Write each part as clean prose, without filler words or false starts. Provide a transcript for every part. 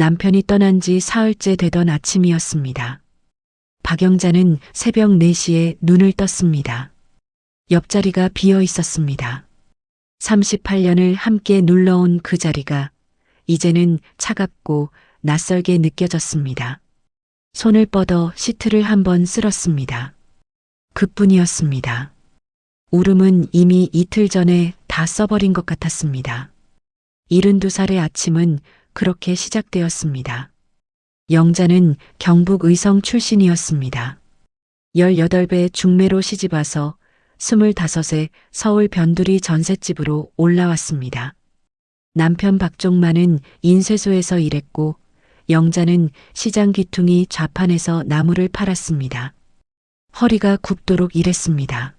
남편이 떠난 지 사흘째 되던 아침이었습니다. 박영자는 새벽 4시에 눈을 떴습니다. 옆자리가 비어 있었습니다. 38년을 함께 눌러온 그 자리가 이제는 차갑고 낯설게 느껴졌습니다. 손을 뻗어 시트를 한번 쓸었습니다. 그뿐이었습니다. 울음은 이미 이틀 전에 다 써버린 것 같았습니다. 72살의 아침은 그렇게 시작되었습니다. 영자는 경북 의성 출신이었습니다. 18배 중매로 시집와서 25에 서울 변두리 전셋집으로 올라왔습니다. 남편 박종만은 인쇄소에서 일했고 영자는 시장 귀퉁이 좌판에서 나무를 팔았습니다. 허리가 굽도록 일했습니다.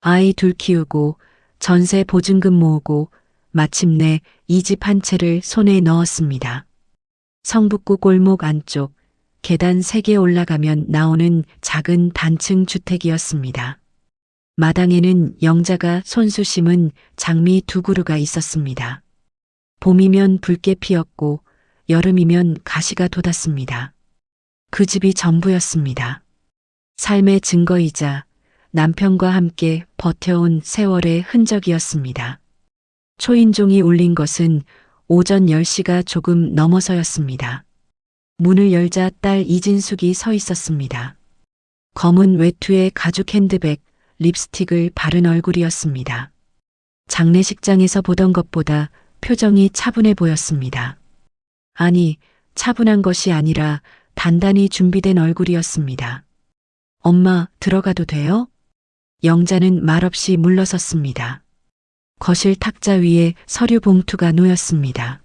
아이 둘 키우고 전세 보증금 모으고 마침내 이 집 한 채를 손에 넣었습니다. 성북구 골목 안쪽 계단 3개 올라가면 나오는 작은 단층 주택이었습니다. 마당에는 영자가 손수 심은 장미 2그루가 있었습니다. 봄이면 붉게 피었고 여름이면 가시가 돋았습니다. 그 집이 전부였습니다. 삶의 증거이자 남편과 함께 버텨온 세월의 흔적이었습니다. 초인종이 울린 것은 오전 10시가 조금 넘어서였습니다. 문을 열자 딸 이진숙이 서 있었습니다. 검은 외투에 가죽 핸드백, 립스틱을 바른 얼굴이었습니다. 장례식장에서 보던 것보다 표정이 차분해 보였습니다. 아니, 차분한 것이 아니라 단단히 준비된 얼굴이었습니다. 엄마, 들어가도 돼요? 영자는 말없이 물러섰습니다. 거실 탁자 위에 서류 봉투가 놓였습니다.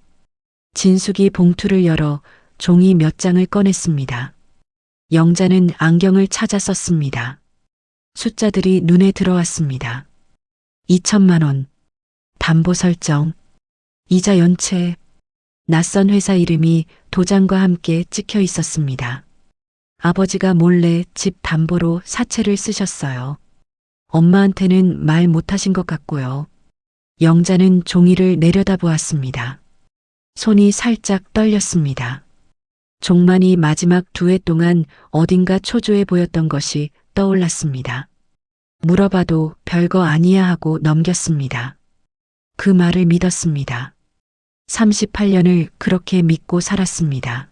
진숙이 봉투를 열어 종이 몇 장을 꺼냈습니다. 영자는 안경을 찾아 썼습니다. 숫자들이 눈에 들어왔습니다. 2천만 원, 담보 설정, 이자 연체, 낯선 회사 이름이 도장과 함께 찍혀 있었습니다. 아버지가 몰래 집 담보로 사채를 쓰셨어요. 엄마한테는 말 못하신 것 같고요. 영자는 종이를 내려다보았습니다. 손이 살짝 떨렸습니다. 종만이 마지막 2회 동안 어딘가 초조해 보였던 것이 떠올랐습니다. 물어봐도 별거 아니야 하고 넘겼습니다. 그 말을 믿었습니다. 38년을 그렇게 믿고 살았습니다.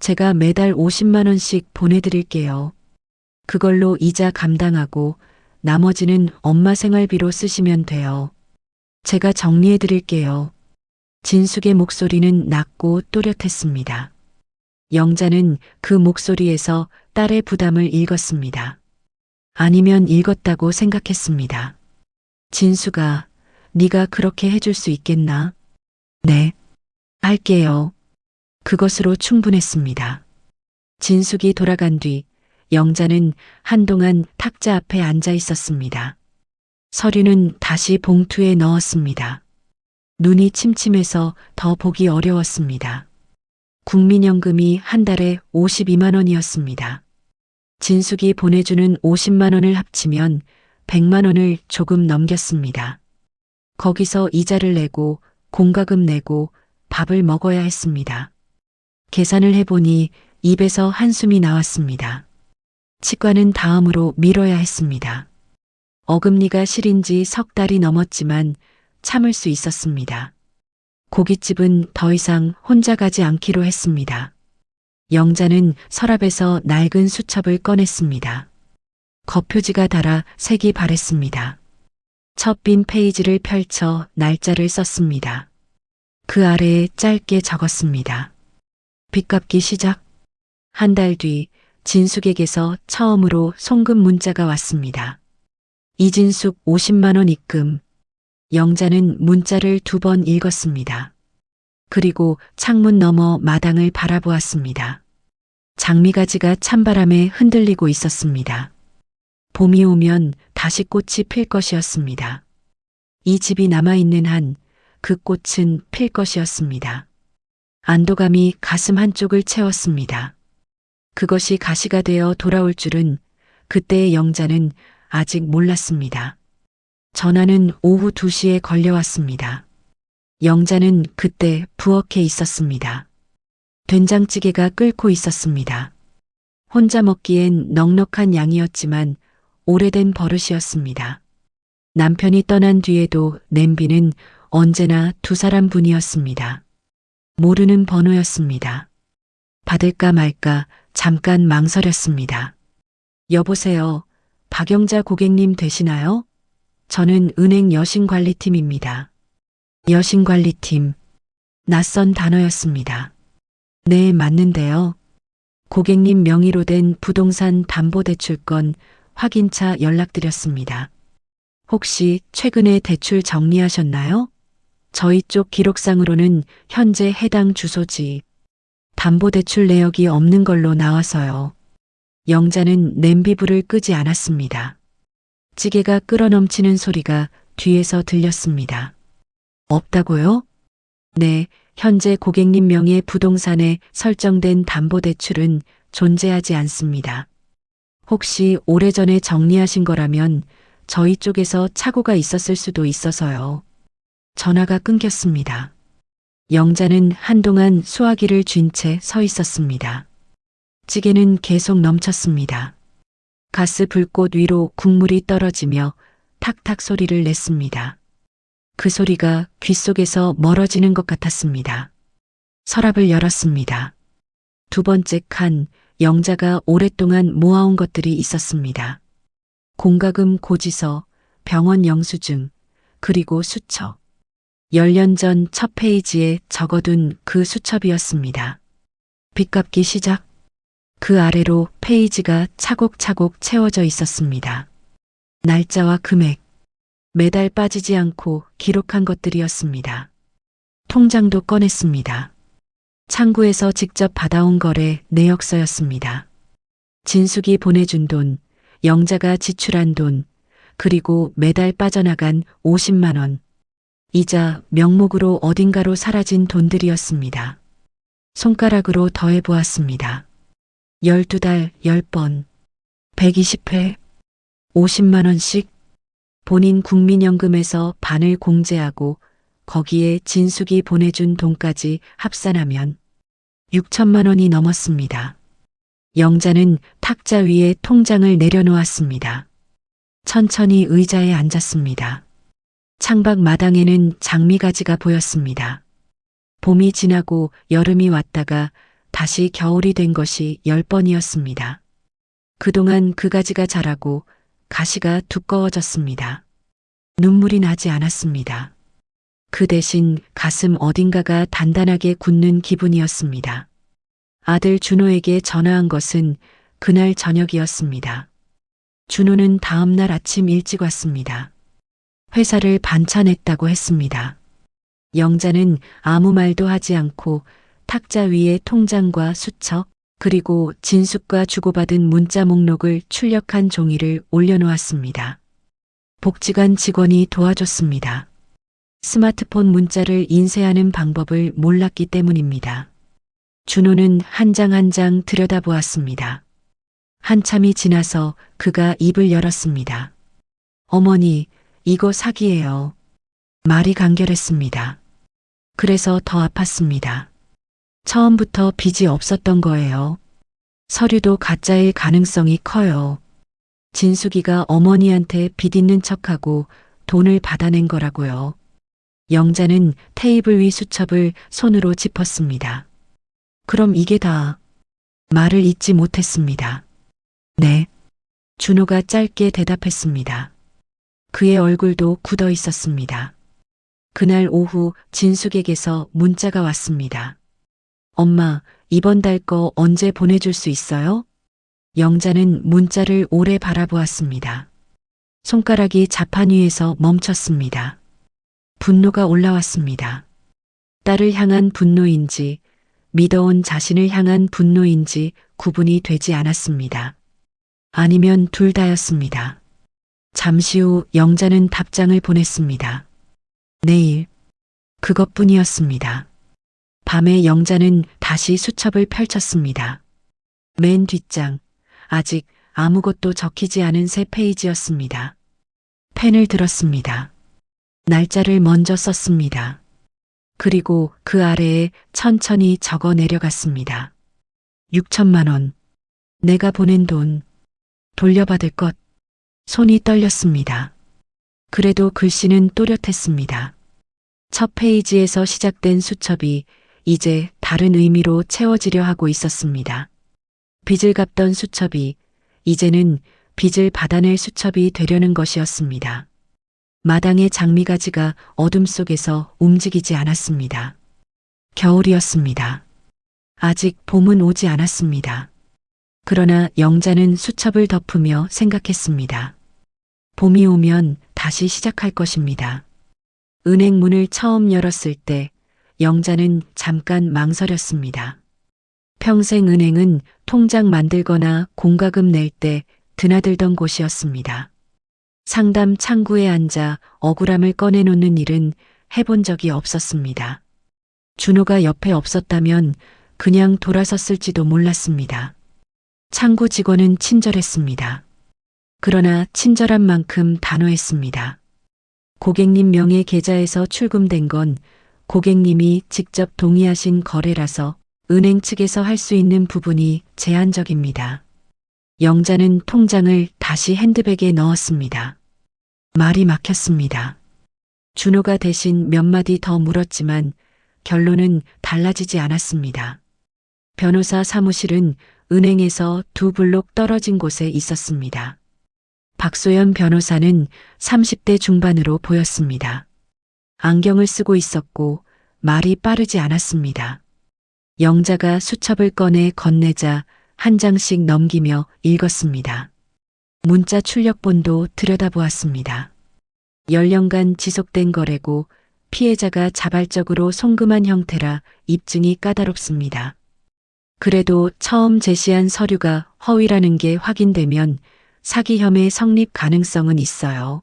제가 매달 50만 원씩 보내드릴게요. 그걸로 이자 감당하고 나머지는 엄마 생활비로 쓰시면 돼요. 제가 정리해드릴게요. 진숙의 목소리는 낮고 또렷했습니다. 영자는 그 목소리에서 딸의 부담을 읽었습니다. 아니면 읽었다고 생각했습니다. 진숙아, 네가 그렇게 해줄 수 있겠나? 네, 할게요. 그것으로 충분했습니다. 진숙이 돌아간 뒤 영자는 한동안 탁자 앞에 앉아 있었습니다. 서류는 다시 봉투에 넣었습니다. 눈이 침침해서 더 보기 어려웠습니다. 국민연금이 한 달에 52만 원이었습니다. 진숙이 보내주는 50만 원을 합치면 100만 원을 조금 넘겼습니다. 거기서 이자를 내고 공과금 내고 밥을 먹어야 했습니다. 계산을 해보니 입에서 한숨이 나왔습니다. 치과는 다음으로 미뤄야 했습니다. 어금니가 시린 지 3달이 넘었지만 참을 수 있었습니다. 고깃집은 더 이상 혼자 가지 않기로 했습니다. 영자는 서랍에서 낡은 수첩을 꺼냈습니다. 겉표지가 달아 색이 바랬습니다. 첫 빈 페이지를 펼쳐 날짜를 썼습니다. 그 아래에 짧게 적었습니다. 빚갚기 시작. 한 달 뒤 진숙에게서 처음으로 송금 문자가 왔습니다. 이진숙 50만 원 입금. 영자는 문자를 2번 읽었습니다. 그리고 창문 너머 마당을 바라보았습니다. 장미가지가 찬바람에 흔들리고 있었습니다. 봄이 오면 다시 꽃이 필 것이었습니다. 이 집이 남아있는 한 그 꽃은 필 것이었습니다. 안도감이 가슴 한쪽을 채웠습니다. 그것이 가시가 되어 돌아올 줄은 그때의 영자는 아직 몰랐습니다. 전화는 오후 2시에 걸려왔습니다. 영자는 그때 부엌에 있었습니다. 된장찌개가 끓고 있었습니다. 혼자 먹기엔 넉넉한 양이었지만 오래된 버릇이었습니다. 남편이 떠난 뒤에도 냄비는 언제나 두 사람분이었습니다. 모르는 번호였습니다. 받을까 말까 잠깐 망설였습니다. 여보세요. 박영자 고객님 되시나요? 저는 은행 여신관리팀입니다. 여신관리팀. 낯선 단어였습니다. 네, 맞는데요. 고객님 명의로 된 부동산 담보대출건 확인차 연락드렸습니다. 혹시 최근에 대출 정리하셨나요? 저희 쪽 기록상으로는 현재 해당 주소지 담보대출 내역이 없는 걸로 나와서요. 영자는 냄비불을 끄지 않았습니다. 찌개가 끓어넘치는 소리가 뒤에서 들렸습니다. 없다고요? 네, 현재 고객님 명의 부동산에 설정된 담보대출은 존재하지 않습니다. 혹시 오래전에 정리하신 거라면 저희 쪽에서 착오가 있었을 수도 있어서요. 전화가 끊겼습니다. 영자는 한동안 수화기를 쥔 채 서 있었습니다. 찌개는 계속 넘쳤습니다. 가스 불꽃 위로 국물이 떨어지며 탁탁 소리를 냈습니다. 그 소리가 귓속에서 멀어지는 것 같았습니다. 서랍을 열었습니다. 두 번째 칸, 영자가 오랫동안 모아온 것들이 있었습니다. 공과금 고지서, 병원 영수증, 그리고 수첩. 10년 전 첫 페이지에 적어둔 그 수첩이었습니다. 빚 갚기 시작. 그 아래로 페이지가 차곡차곡 채워져 있었습니다. 날짜와 금액, 매달 빠지지 않고 기록한 것들이었습니다. 통장도 꺼냈습니다. 창구에서 직접 받아온 거래 내역서였습니다. 진숙이 보내준 돈, 영자가 지출한 돈, 그리고 매달 빠져나간 50만 원. 이자 명목으로 어딘가로 사라진 돈들이었습니다. 손가락으로 더해 보았습니다. 12달 10번, 120회, 50만 원씩 본인 국민연금에서 반을 공제하고 거기에 진숙이 보내준 돈까지 합산하면 6천만 원이 넘었습니다. 영자는 탁자 위에 통장을 내려놓았습니다. 천천히 의자에 앉았습니다. 창밖 마당에는 장미가지가 보였습니다. 봄이 지나고 여름이 왔다가 다시 겨울이 된 것이 10번이었습니다. 그동안 그 가지가 자라고 가시가 두꺼워졌습니다. 눈물이 나지 않았습니다. 그 대신 가슴 어딘가가 단단하게 굳는 기분이었습니다. 아들 준호에게 전화한 것은 그날 저녁이었습니다. 준호는 다음 날 아침 일찍 왔습니다. 회사를 반찬했다고 했습니다. 영자는 아무 말도 하지 않고 탁자 위에 통장과 수첩, 그리고 진숙과 주고받은 문자 목록을 출력한 종이를 올려놓았습니다. 복지관 직원이 도와줬습니다. 스마트폰 문자를 인쇄하는 방법을 몰랐기 때문입니다. 준호는 한 장 한 장 들여다보았습니다. 한참이 지나서 그가 입을 열었습니다. 어머니, 이거 사기예요. 말이 간결했습니다. 그래서 더 아팠습니다. 처음부터 빚이 없었던 거예요. 서류도 가짜일 가능성이 커요. 진숙이가 어머니한테 빚 있는 척하고 돈을 받아낸 거라고요. 영자는 테이블 위 수첩을 손으로 짚었습니다. 그럼 이게 다. 말을 잇지 못했습니다. 네. 준호가 짧게 대답했습니다. 그의 얼굴도 굳어 있었습니다. 그날 오후 진숙에게서 문자가 왔습니다. 엄마, 이번 달 거 언제 보내줄 수 있어요? 영자는 문자를 오래 바라보았습니다. 손가락이 자판 위에서 멈췄습니다. 분노가 올라왔습니다. 딸을 향한 분노인지 믿어온 자신을 향한 분노인지 구분이 되지 않았습니다. 아니면 둘 다였습니다. 잠시 후 영자는 답장을 보냈습니다. 내일. 그것뿐이었습니다. 밤에 영자는 다시 수첩을 펼쳤습니다. 맨 뒷장, 아직 아무것도 적히지 않은 새 페이지였습니다. 펜을 들었습니다. 날짜를 먼저 썼습니다. 그리고 그 아래에 천천히 적어 내려갔습니다. 6천만 원. 내가 보낸 돈. 돌려받을 것. 손이 떨렸습니다. 그래도 글씨는 또렷했습니다. 첫 페이지에서 시작된 수첩이 이제 다른 의미로 채워지려 하고 있었습니다. 빚을 갚던 수첩이 이제는 빚을 받아낼 수첩이 되려는 것이었습니다. 마당의 장미가지가 어둠 속에서 움직이지 않았습니다. 겨울이었습니다. 아직 봄은 오지 않았습니다. 그러나 영자는 수첩을 덮으며 생각했습니다. 봄이 오면 다시 시작할 것입니다. 은행 문을 처음 열었을 때 영자는 잠깐 망설였습니다. 평생 은행은 통장 만들거나 공과금 낼 때 드나들던 곳이었습니다. 상담 창구에 앉아 억울함을 꺼내놓는 일은 해본 적이 없었습니다. 준호가 옆에 없었다면 그냥 돌아섰을지도 몰랐습니다. 창구 직원은 친절했습니다. 그러나 친절한 만큼 단호했습니다. 고객님 명의 계좌에서 출금된 건 고객님이 직접 동의하신 거래라서 은행 측에서 할 수 있는 부분이 제한적입니다. 영자는 통장을 다시 핸드백에 넣었습니다. 말이 막혔습니다. 준호가 대신 몇 마디 더 물었지만 결론은 달라지지 않았습니다. 변호사 사무실은 은행에서 2블록 떨어진 곳에 있었습니다. 박소연 변호사는 30대 중반으로 보였습니다. 안경을 쓰고 있었고 말이 빠르지 않았습니다. 영자가 수첩을 꺼내 건네자 한 장씩 넘기며 읽었습니다. 문자 출력본도 들여다보았습니다. 연년간 지속된 거래고 피해자가 자발적으로 송금한 형태라 입증이 까다롭습니다. 그래도 처음 제시한 서류가 허위라는 게 확인되면 사기 혐의 성립 가능성은 있어요.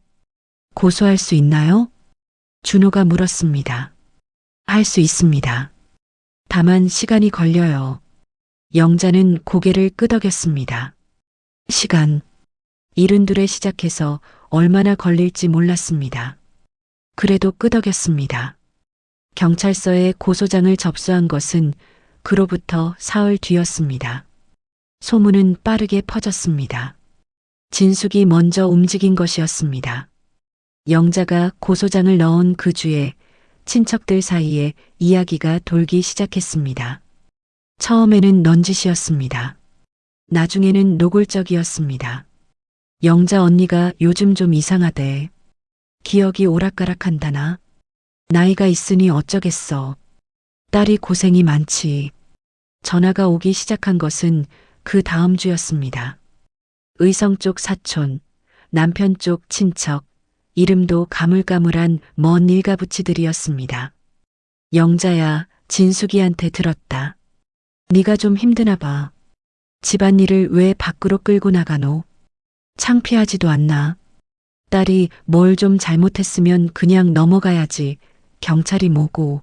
고소할 수 있나요? 준호가 물었습니다. 할 수 있습니다. 다만 시간이 걸려요. 영자는 고개를 끄덕였습니다. 시간. 72에 시작해서 얼마나 걸릴지 몰랐습니다. 그래도 끄덕였습니다. 경찰서에 고소장을 접수한 것은 그로부터 사흘 뒤였습니다. 소문은 빠르게 퍼졌습니다. 진숙이 먼저 움직인 것이었습니다. 영자가 고소장을 넣은 그 주에 친척들 사이에 이야기가 돌기 시작했습니다. 처음에는 넌지시였습니다. 나중에는 노골적이었습니다. 영자 언니가 요즘 좀 이상하대. 기억이 오락가락한다나. 나이가 있으니 어쩌겠어. 딸이 고생이 많지. 전화가 오기 시작한 것은 그 다음 주였습니다. 의성 쪽 사촌, 남편 쪽 친척, 이름도 가물가물한 먼 일가부치들이었습니다. 영자야, 진숙이한테 들었다. 네가 좀 힘드나 봐. 집안일을 왜 밖으로 끌고 나가노? 창피하지도 않나? 딸이 뭘 좀 잘못했으면 그냥 넘어가야지. 경찰이 뭐고.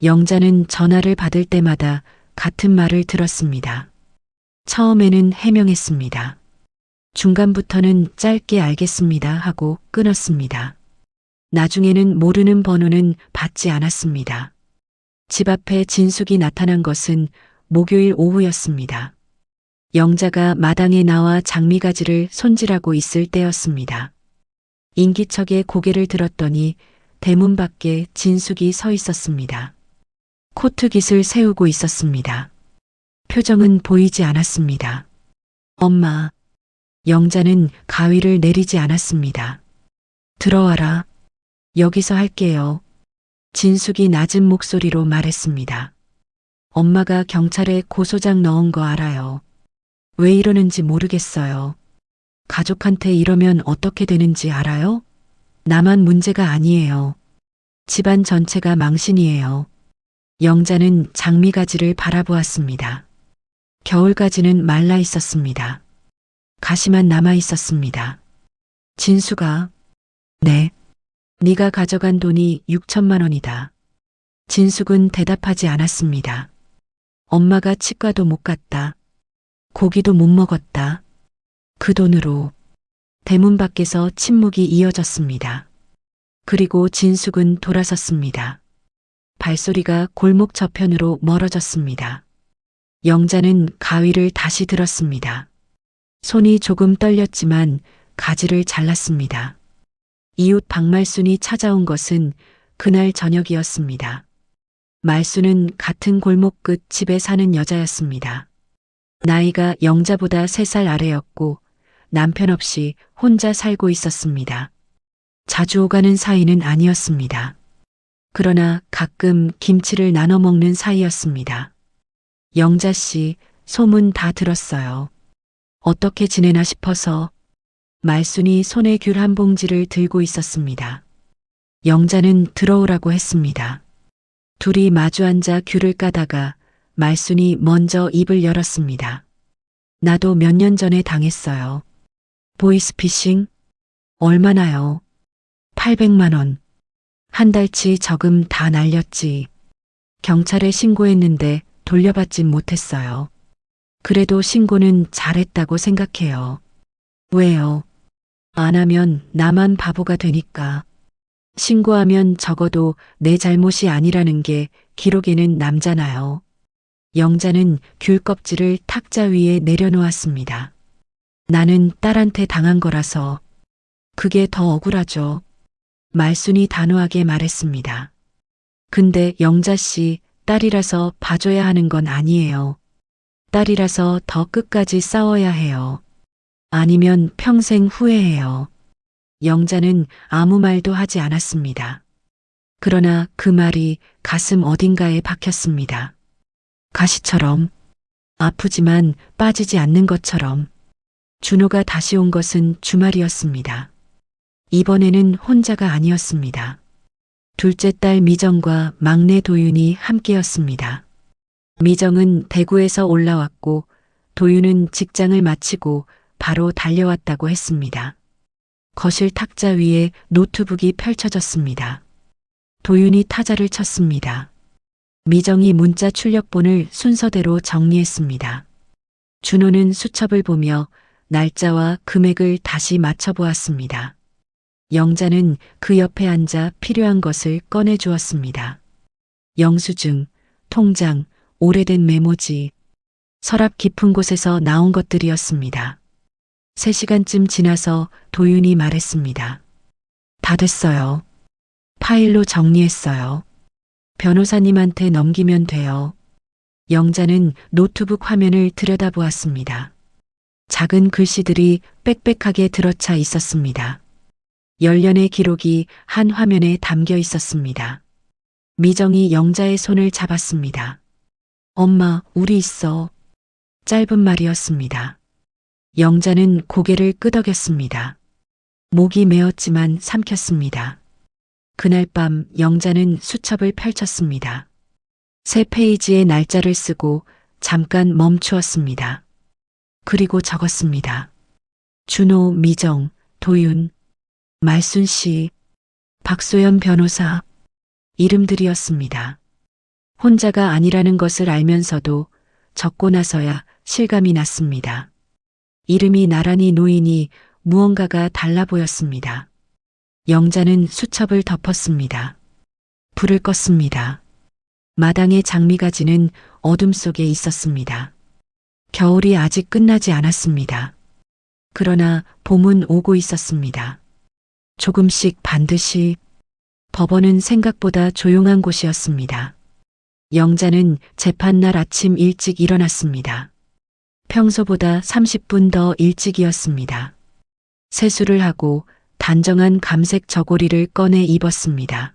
영자는 전화를 받을 때마다 같은 말을 들었습니다. 처음에는 해명했습니다. 중간부터는 짧게 알겠습니다 하고 끊었습니다. 나중에는 모르는 번호는 받지 않았습니다. 집 앞에 진숙이 나타난 것은 목요일 오후였습니다. 영자가 마당에 나와 장미가지를 손질하고 있을 때였습니다. 인기척에 고개를 들었더니 대문 밖에 진숙이 서 있었습니다. 코트깃을 세우고 있었습니다. 표정은 보이지 않았습니다. 엄마. 영자는 가위를 내리지 않았습니다. 들어와라. 여기서 할게요. 진숙이 낮은 목소리로 말했습니다. 엄마가 경찰에 고소장 넣은 거 알아요. 왜 이러는지 모르겠어요. 가족한테 이러면 어떻게 되는지 알아요? 나만 문제가 아니에요. 집안 전체가 망신이에요. 영자는 장미가지를 바라보았습니다. 겨울가지는 말라 있었습니다. 가시만 남아 있었습니다. 진수가, 네. 네가 가져간 돈이 6천만 원이다. 진숙은 대답하지 않았습니다. 엄마가 치과도 못 갔다. 고기도 못 먹었다. 그 돈으로. 대문 밖에서 침묵이 이어졌습니다. 그리고 진숙은 돌아섰습니다. 발소리가 골목 저편으로 멀어졌습니다. 영자는 가위를 다시 들었습니다. 손이 조금 떨렸지만 가지를 잘랐습니다. 이웃 박말순이 찾아온 것은 그날 저녁이었습니다. 말순은 같은 골목 끝 집에 사는 여자였습니다. 나이가 영자보다 3살 아래였고 남편 없이 혼자 살고 있었습니다. 자주 오가는 사이는 아니었습니다. 그러나 가끔 김치를 나눠 먹는 사이였습니다. 영자 씨, 소문 다 들었어요. 어떻게 지내나 싶어서. 말순이 손에 귤 한 봉지를 들고 있었습니다. 영자는 들어오라고 했습니다. 둘이 마주 앉아 귤을 까다가 말순이 먼저 입을 열었습니다. 나도 몇 년 전에 당했어요. 보이스피싱? 얼마나요? 800만 원. 한 달치 저금 다 날렸지. 경찰에 신고했는데 돌려받진 못했어요. 그래도 신고는 잘했다고 생각해요. 왜요? 안 하면 나만 바보가 되니까. 신고하면 적어도 내 잘못이 아니라는 게 기록에는 남잖아요. 영자는 귤 껍질을 탁자 위에 내려놓았습니다. 나는 딸한테 당한 거라서 그게 더 억울하죠. 말순이 단호하게 말했습니다. 근데 영자 씨, 딸이라서 봐줘야 하는 건 아니에요. 딸이라서 더 끝까지 싸워야 해요. 아니면 평생 후회해요. 영자는 아무 말도 하지 않았습니다. 그러나 그 말이 가슴 어딘가에 박혔습니다. 가시처럼, 아프지만 빠지지 않는 것처럼. 준호가 다시 온 것은 주말이었습니다. 이번에는 혼자가 아니었습니다. 둘째 딸 미정과 막내 도윤이 함께였습니다. 미정은 대구에서 올라왔고 도윤은 직장을 마치고 바로 달려왔다고 했습니다. 거실 탁자 위에 노트북이 펼쳐졌습니다. 도윤이 타자를 쳤습니다. 미정이 문자 출력본을 순서대로 정리했습니다. 준호는 수첩을 보며 날짜와 금액을 다시 맞춰보았습니다. 영자는 그 옆에 앉아 필요한 것을 꺼내 주었습니다. 영수증, 통장, 오래된 메모지, 서랍 깊은 곳에서 나온 것들이었습니다. 3시간쯤 지나서 도윤이 말했습니다. 다 됐어요. 파일로 정리했어요. 변호사님한테 넘기면 돼요. 영자는 노트북 화면을 들여다보았습니다. 작은 글씨들이 빽빽하게 들어차 있었습니다. 10년의 기록이 한 화면에 담겨 있었습니다. 미정이 영자의 손을 잡았습니다. 엄마, 우리 있어. 짧은 말이었습니다. 영자는 고개를 끄덕였습니다. 목이 메었지만 삼켰습니다. 그날 밤 영자는 수첩을 펼쳤습니다. 3페이지의 날짜를 쓰고 잠깐 멈추었습니다. 그리고 적었습니다. 준호, 미정, 도윤, 말순 씨, 박소연 변호사, 이름들이었습니다. 혼자가 아니라는 것을 알면서도 적고 나서야 실감이 났습니다. 이름이 나란히 놓이니 무언가가 달라 보였습니다. 영자는 수첩을 덮었습니다. 불을 껐습니다. 마당의 장미가지는 어둠 속에 있었습니다. 겨울이 아직 끝나지 않았습니다. 그러나 봄은 오고 있었습니다. 조금씩 반드시. 법원은 생각보다 조용한 곳이었습니다. 영자는 재판날 아침 일찍 일어났습니다. 평소보다 30분 더 일찍이었습니다. 세수를 하고 단정한 감색 저고리를 꺼내 입었습니다.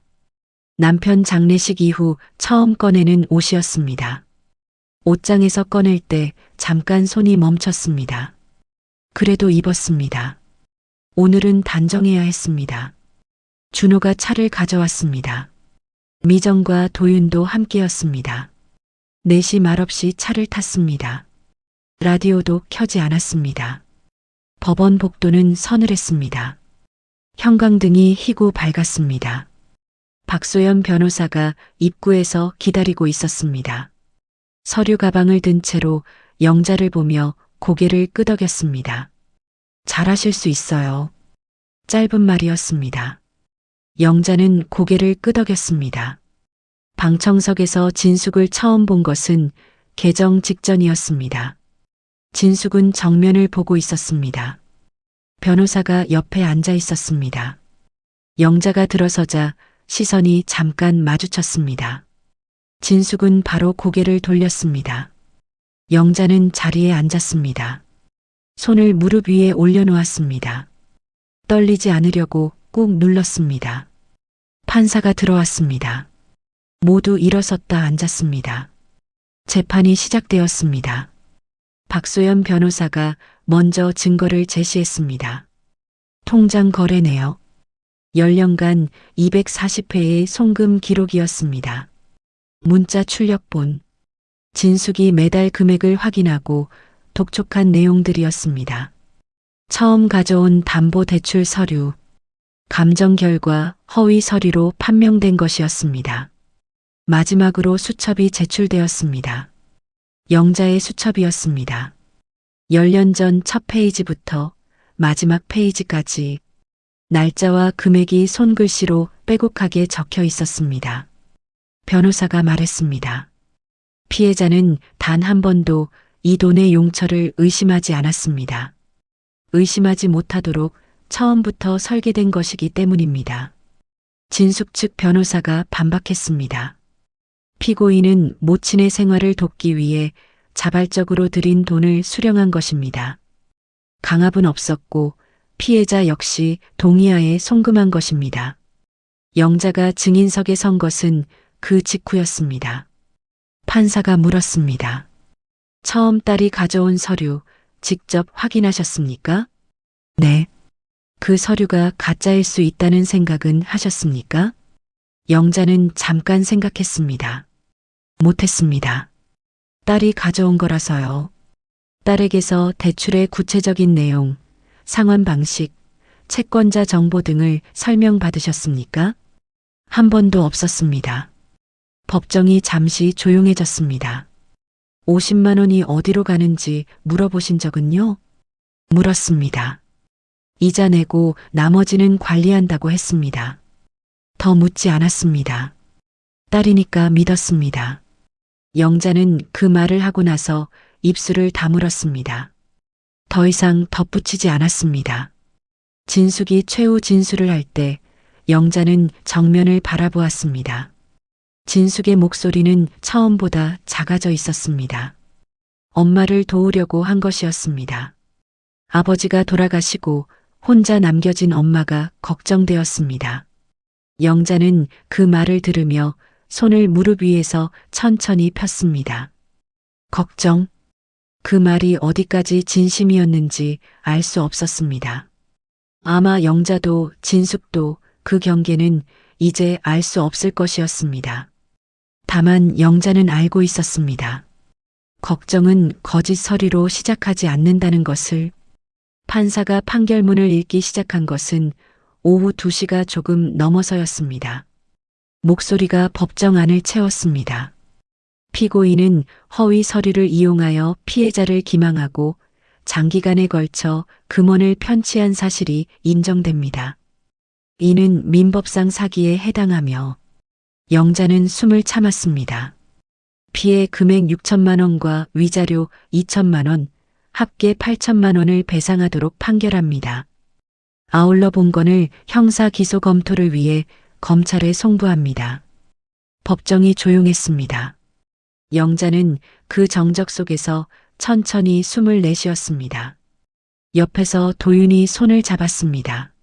남편 장례식 이후 처음 꺼내는 옷이었습니다. 옷장에서 꺼낼 때 잠깐 손이 멈췄습니다. 그래도 입었습니다. 오늘은 단정해야 했습니다. 준호가 차를 가져왔습니다. 미정과 도윤도 함께였습니다. 넷이 말없이 차를 탔습니다. 라디오도 켜지 않았습니다. 법원 복도는 서늘했습니다. 형광등이 희고 밝았습니다. 박소연 변호사가 입구에서 기다리고 있었습니다. 서류 가방을 든 채로 영자를 보며 고개를 끄덕였습니다. 잘하실 수 있어요. 짧은 말이었습니다. 영자는 고개를 끄덕였습니다. 방청석에서 진숙을 처음 본 것은 개정 직전이었습니다. 진숙은 정면을 보고 있었습니다. 변호사가 옆에 앉아 있었습니다. 영자가 들어서자 시선이 잠깐 마주쳤습니다. 진숙은 바로 고개를 돌렸습니다. 영자는 자리에 앉았습니다. 손을 무릎 위에 올려놓았습니다. 떨리지 않으려고 꾹 눌렀습니다. 판사가 들어왔습니다. 모두 일어섰다 앉았습니다. 재판이 시작되었습니다. 박소연 변호사가 먼저 증거를 제시했습니다. 통장 거래 내역. 10년간 240회의 송금 기록이었습니다. 문자 출력본. 진숙이 매달 금액을 확인하고 독촉한 내용들이었습니다. 처음 가져온 담보대출 서류. 감정 결과 허위 서류로 판명된 것이었습니다. 마지막으로 수첩이 제출되었습니다. 영자의 수첩이었습니다. 10년 전 첫 페이지부터 마지막 페이지까지 날짜와 금액이 손글씨로 빼곡하게 적혀 있었습니다. 변호사가 말했습니다. 피해자는 단 한 번도 이 돈의 용처를 의심하지 않았습니다. 의심하지 못하도록 처음부터 설계된 것이기 때문입니다. 진숙 측 변호사가 반박했습니다. 피고인은 모친의 생활을 돕기 위해 자발적으로 들인 돈을 수령한 것입니다. 강압은 없었고 피해자 역시 동의하에 송금한 것입니다. 영자가 증인석에 선 것은 그 직후였습니다. 판사가 물었습니다. 처음 딸이 가져온 서류 직접 확인하셨습니까? 네. 그 서류가 가짜일 수 있다는 생각은 하셨습니까? 영자는 잠깐 생각했습니다. 못했습니다. 딸이 가져온 거라서요. 딸에게서 대출의 구체적인 내용, 상환 방식, 채권자 정보 등을 설명받으셨습니까? 한 번도 없었습니다. 법정이 잠시 조용해졌습니다. 50만 원이 어디로 가는지 물어보신 적은요? 물었습니다. 이자 내고 나머지는 관리한다고 했습니다. 더 묻지 않았습니다. 딸이니까 믿었습니다. 영자는 그 말을 하고 나서 입술을 다물었습니다. 더 이상 덧붙이지 않았습니다. 진숙이 최후 진술을 할 때 영자는 정면을 바라보았습니다. 진숙의 목소리는 처음보다 작아져 있었습니다. 엄마를 도우려고 한 것이었습니다. 아버지가 돌아가시고 혼자 남겨진 엄마가 걱정되었습니다. 영자는 그 말을 들으며 손을 무릎 위에서 천천히 폈습니다. 걱정. 그 말이 어디까지 진심이었는지 알 수 없었습니다. 아마 영자도 진숙도 그 경계는 이제 알 수 없을 것이었습니다. 다만 영자는 알고 있었습니다. 걱정은 거짓 서류로 시작하지 않는다는 것을. 판사가 판결문을 읽기 시작한 것은 오후 2시가 조금 넘어서였습니다. 목소리가 법정 안을 채웠습니다. 피고인은 허위 서류를 이용하여 피해자를 기망하고 장기간에 걸쳐 금원을 편취한 사실이 인정됩니다. 이는 민법상 사기에 해당하며 영자는 숨을 참았습니다. 피해 금액 6천만 원과 위자료 2천만 원, 합계 8천만 원을 배상하도록 판결합니다. 아울러 본건을 형사 기소 검토를 위해 검찰에 송부합니다. 법정이 조용했습니다. 영자는 그 정적 속에서 천천히 숨을 내쉬었습니다. 옆에서 도윤이 손을 잡았습니다.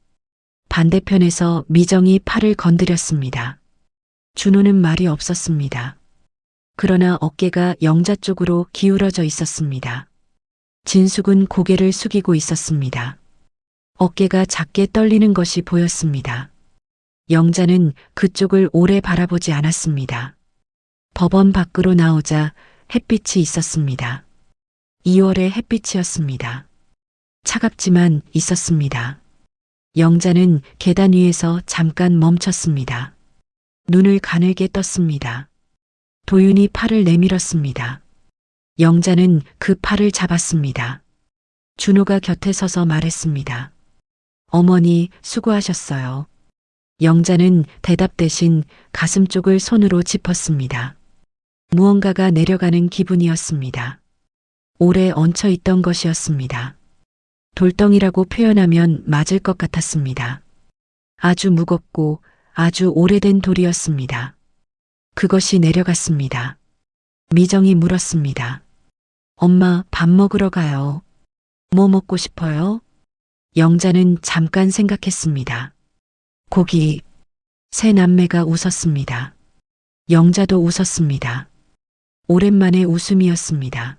반대편에서 미정이 팔을 건드렸습니다. 준호는 말이 없었습니다. 그러나 어깨가 영자 쪽으로 기울어져 있었습니다. 진숙은 고개를 숙이고 있었습니다. 어깨가 작게 떨리는 것이 보였습니다. 영자는 그쪽을 오래 바라보지 않았습니다. 법원 밖으로 나오자 햇빛이 있었습니다. 2월의 햇빛이었습니다. 차갑지만 있었습니다. 영자는 계단 위에서 잠깐 멈췄습니다. 눈을 가늘게 떴습니다. 도윤이 팔을 내밀었습니다. 영자는 그 팔을 잡았습니다. 준호가 곁에 서서 말했습니다. 어머니 수고하셨어요. 영자는 대답 대신 가슴 쪽을 손으로 짚었습니다. 무언가가 내려가는 기분이었습니다. 오래 얹혀 있던 것이었습니다. 돌덩이라고 표현하면 맞을 것 같았습니다. 아주 무겁고 아주 오래된 돌이었습니다. 그것이 내려갔습니다. 미정이 물었습니다. 엄마, 밥 먹으러 가요. 뭐 먹고 싶어요? 영자는 잠깐 생각했습니다. 고기. 세 남매가 웃었습니다. 영자도 웃었습니다. 오랜만에 웃음이었습니다.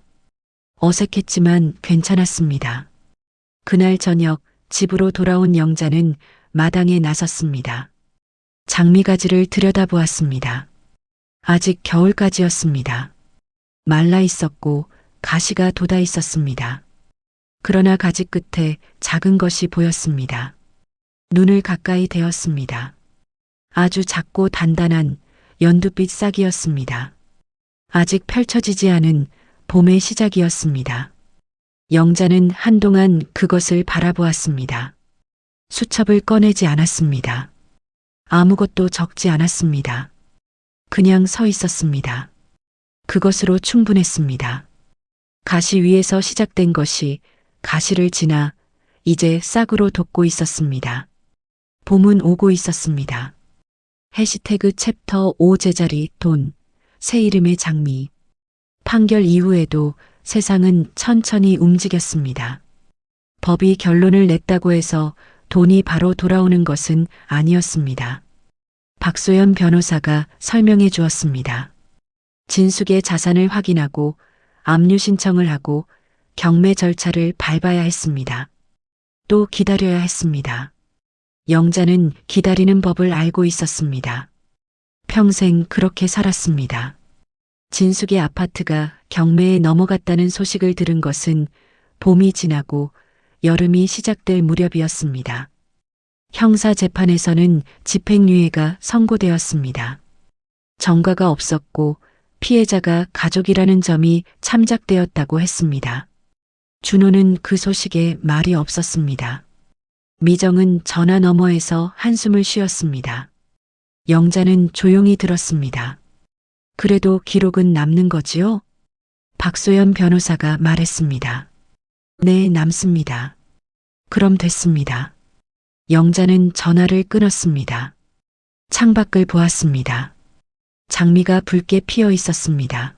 어색했지만 괜찮았습니다. 그날 저녁 집으로 돌아온 영자는 마당에 나섰습니다. 장미가지를 들여다보았습니다. 아직 겨울까지였습니다. 말라 있었고 가시가 돋아 있었습니다. 그러나 가지 끝에 작은 것이 보였습니다. 눈을 가까이 대었습니다. 아주 작고 단단한 연두빛 싹이었습니다. 아직 펼쳐지지 않은 봄의 시작이었습니다. 영자는 한동안 그것을 바라보았습니다. 수첩을 꺼내지 않았습니다. 아무것도 적지 않았습니다. 그냥 서 있었습니다. 그것으로 충분했습니다. 가시 위에서 시작된 것이 가시를 지나 이제 싹으로 돋고 있었습니다. 봄은 오고 있었습니다. 해시태그 챕터 5 제자리 돈, 새 이름의 장미. 판결 이후에도 세상은 천천히 움직였습니다. 법이 결론을 냈다고 해서 돈이 바로 돌아오는 것은 아니었습니다. 박소연 변호사가 설명해 주었습니다. 진숙의 자산을 확인하고 압류 신청을 하고 경매 절차를 밟아야 했습니다. 또 기다려야 했습니다. 영자는 기다리는 법을 알고 있었습니다. 평생 그렇게 살았습니다. 진숙의 아파트가 경매에 넘어갔다는 소식을 들은 것은 봄이 지나고 여름이 시작될 무렵이었습니다. 형사재판에서는 집행유예가 선고되었습니다. 전과가 없었고 피해자가 가족이라는 점이 참작되었다고 했습니다. 준호는 그 소식에 말이 없었습니다. 미정은 전화 너머에서 한숨을 쉬었습니다. 영자는 조용히 들었습니다. 그래도 기록은 남는 거지요? 박소연 변호사가 말했습니다. 네, 남습니다. 그럼 됐습니다. 영자는 전화를 끊었습니다. 창밖을 보았습니다. 장미가 붉게 피어 있었습니다.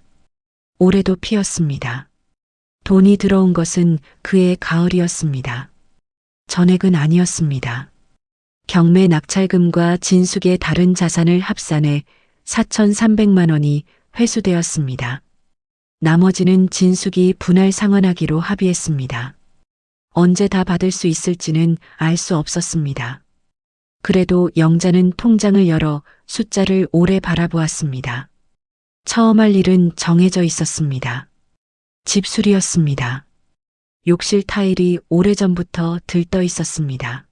올해도 피었습니다. 돈이 들어온 것은 그의 가을이었습니다. 전액은 아니었습니다. 경매 낙찰금과 진숙의 다른 자산을 합산해 4,300만 원이 회수되었습니다. 나머지는 진숙이 분할 상환하기로 합의했습니다. 언제 다 받을 수 있을지는 알 수 없었습니다. 그래도 영자는 통장을 열어 숫자를 오래 바라보았습니다. 처음 할 일은 정해져 있었습니다. 집수리였습니다. 욕실 타일이 오래전부터 들떠 있었습니다.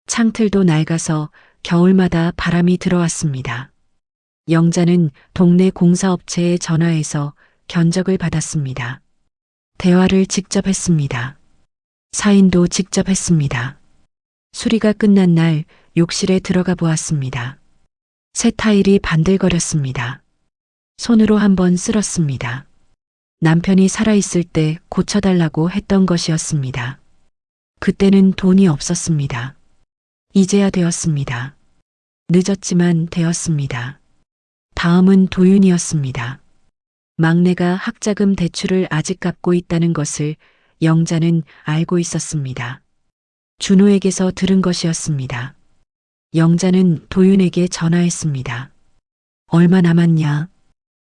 창틀도 낡아서 겨울마다 바람이 들어왔습니다. 영자는 동네 공사업체에 전화해서 견적을 받았습니다. 대화를 직접 했습니다. 사인도 직접 했습니다. 수리가 끝난 날 욕실에 들어가 보았습니다. 새 타일이 반들거렸습니다. 손으로 한번 쓸었습니다. 남편이 살아있을 때 고쳐달라고 했던 것이었습니다. 그때는 돈이 없었습니다. 이제야 되었습니다. 늦었지만 되었습니다. 다음은 도윤이었습니다. 막내가 학자금 대출을 아직 갚고 있다는 것을 영자는 알고 있었습니다. 준호에게서 들은 것이었습니다. 영자는 도윤에게 전화했습니다. 얼마 남았냐?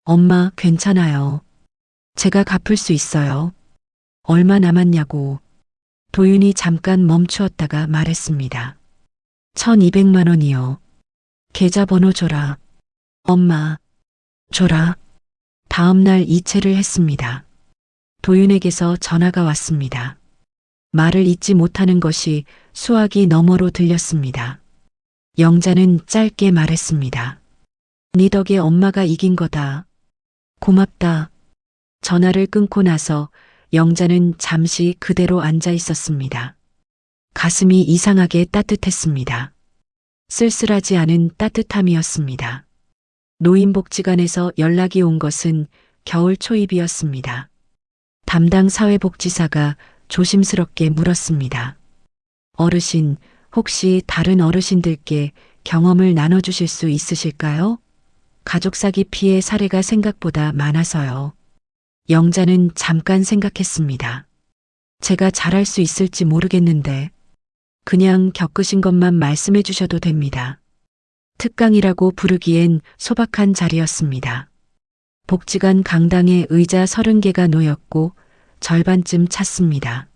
엄마, 괜찮아요. 제가 갚을 수 있어요. 얼마 남았냐고. 도윤이 잠깐 멈추었다가 말했습니다. 1,200만 원이요. 계좌번호 줘라. 엄마, 줘라. 다음 날 이체를 했습니다. 도윤에게서 전화가 왔습니다. 말을 잇지 못하는 것이 수화기 너머로 들렸습니다. 영자는 짧게 말했습니다. 네 덕에 엄마가 이긴 거다. 고맙다. 전화를 끊고 나서 영자는 잠시 그대로 앉아 있었습니다. 가슴이 이상하게 따뜻했습니다. 쓸쓸하지 않은 따뜻함이었습니다. 노인복지관에서 연락이 온 것은 겨울 초입이었습니다. 담당 사회복지사가 조심스럽게 물었습니다. 어르신, 혹시 다른 어르신들께 경험을 나눠주실 수 있으실까요? 가족 사기 피해 사례가 생각보다 많아서요. 영자는 잠깐 생각했습니다. 제가 잘할 수 있을지 모르겠는데 그냥 겪으신 것만 말씀해 주셔도 됩니다. 특강이라고 부르기엔 소박한 자리였습니다. 복지관 강당에 의자 30개가 놓였고 절반쯤 찼습니다.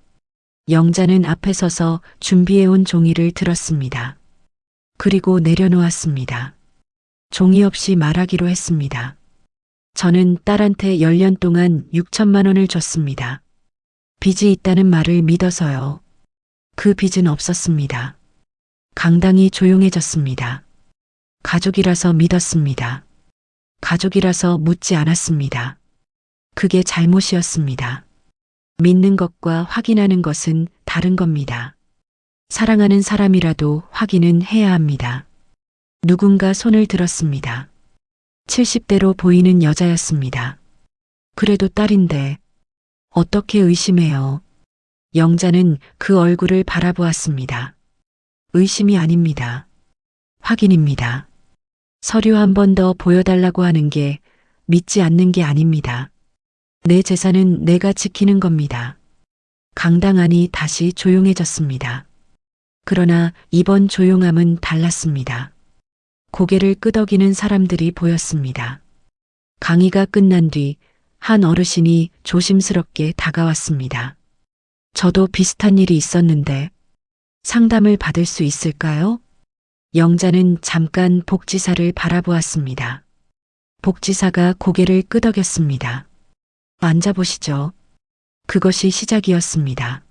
영자는 앞에 서서 준비해온 종이를 들었습니다. 그리고 내려놓았습니다. 종이 없이 말하기로 했습니다. 저는 딸한테 10년 동안 6천만 원을 줬습니다. 빚이 있다는 말을 믿어서요. 그 빚은 없었습니다. 강당이 조용해졌습니다. 가족이라서 믿었습니다. 가족이라서 묻지 않았습니다. 그게 잘못이었습니다. 믿는 것과 확인하는 것은 다른 겁니다. 사랑하는 사람이라도 확인은 해야 합니다. 누군가 손을 들었습니다. 70대로 보이는 여자였습니다. 그래도 딸인데 어떻게 의심해요? 영자는 그 얼굴을 바라보았습니다. 의심이 아닙니다. 확인입니다. 서류 한 번 더 보여달라고 하는 게 믿지 않는 게 아닙니다. 내 재산은 내가 지키는 겁니다. 강당 안이 다시 조용해졌습니다. 그러나 이번 조용함은 달랐습니다. 고개를 끄덕이는 사람들이 보였습니다. 강의가 끝난 뒤 한 어르신이 조심스럽게 다가왔습니다. 저도 비슷한 일이 있었는데 상담을 받을 수 있을까요? 영자는 잠깐 복지사를 바라보았습니다. 복지사가 고개를 끄덕였습니다. 앉아보시죠. 그것이 시작이었습니다.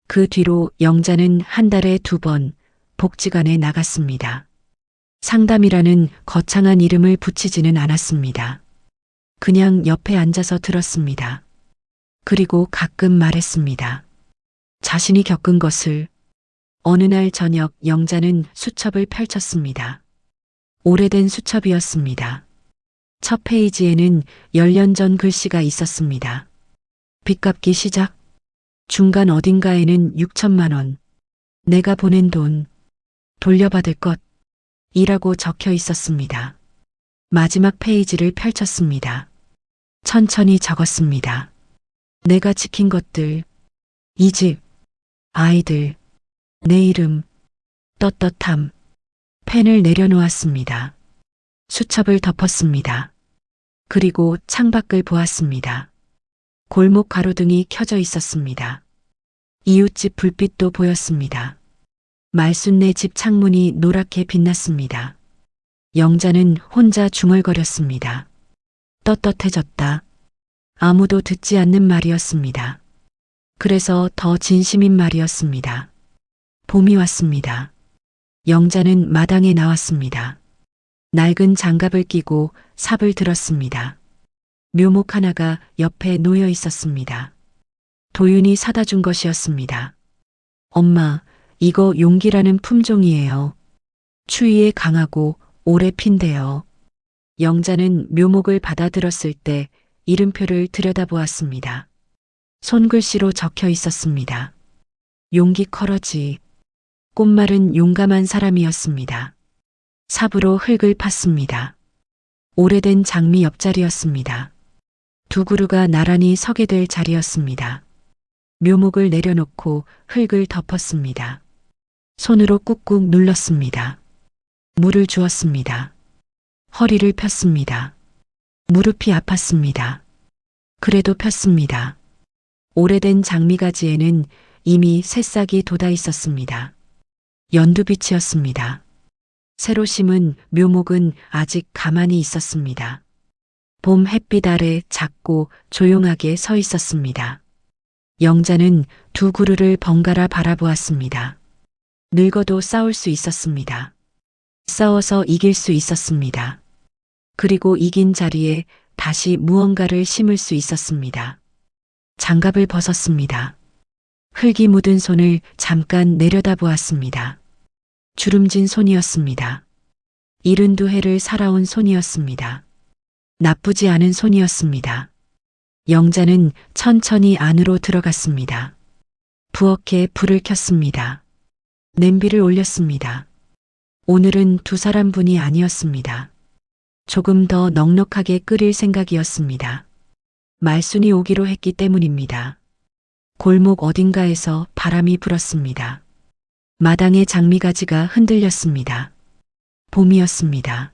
그 뒤로 영자는 한 달에 2번 복지관에 나갔습니다. 상담이라는 거창한 이름을 붙이지는 않았습니다. 그냥 옆에 앉아서 들었습니다. 그리고 가끔 말했습니다. 자신이 겪은 것을. 어느 날 저녁 영자는 수첩을 펼쳤습니다. 오래된 수첩이었습니다. 첫 페이지에는 10년 전 글씨가 있었습니다. 빚 갚기 시작. 중간 어딘가에는 6천만 원. 내가 보낸 돈. 돌려받을 것. 이라고 적혀 있었습니다. 마지막 페이지를 펼쳤습니다. 천천히 적었습니다. 내가 지킨 것들. 이 집. 아이들. 내 이름. 떳떳함. 펜을 내려놓았습니다. 수첩을 덮었습니다. 그리고 창밖을 보았습니다. 골목 가로등이 켜져 있었습니다. 이웃집 불빛도 보였습니다. 말순네 집 창문이 노랗게 빛났습니다. 영자는 혼자 중얼거렸습니다. 떳떳해졌다. 아무도 듣지 않는 말이었습니다. 그래서 더 진심인 말이었습니다. 봄이 왔습니다. 영자는 마당에 나왔습니다. 낡은 장갑을 끼고 삽을 들었습니다. 묘목 하나가 옆에 놓여 있었습니다. 도윤이 사다 준 것이었습니다. 엄마, 이거 용기라는 품종이에요. 추위에 강하고 오래 핀대요. 영자는 묘목을 받아들었을 때 이름표를 들여다보았습니다. 손글씨로 적혀 있었습니다. 용기 커러지. 꽃말은 용감한 사람이었습니다. 삽으로 흙을 팠습니다. 오래된 장미 옆자리였습니다. 두 그루가 나란히 서게 될 자리였습니다. 묘목을 내려놓고 흙을 덮었습니다. 손으로 꾹꾹 눌렀습니다. 물을 주었습니다. 허리를 폈습니다. 무릎이 아팠습니다. 그래도 폈습니다. 오래된 장미가지에는 이미 새싹이 돋아 있었습니다. 연두빛이었습니다. 새로 심은 묘목은 아직 가만히 있었습니다. 봄 햇빛 아래 작고 조용하게 서 있었습니다. 영자는 두 그루를 번갈아 바라보았습니다. 늙어도 싸울 수 있었습니다. 싸워서 이길 수 있었습니다. 그리고 이긴 자리에 다시 무언가를 심을 수 있었습니다. 장갑을 벗었습니다. 흙이 묻은 손을 잠깐 내려다보았습니다. 주름진 손이었습니다. 72해를 살아온 손이었습니다. 나쁘지 않은 손이었습니다. 영자는 천천히 안으로 들어갔습니다. 부엌에 불을 켰습니다. 냄비를 올렸습니다. 오늘은 두 사람분이 아니었습니다. 조금 더 넉넉하게 끓일 생각이었습니다. 말순이 오기로 했기 때문입니다. 골목 어딘가에서 바람이 불었습니다. 마당의 장미가지가 흔들렸습니다. 봄이었습니다.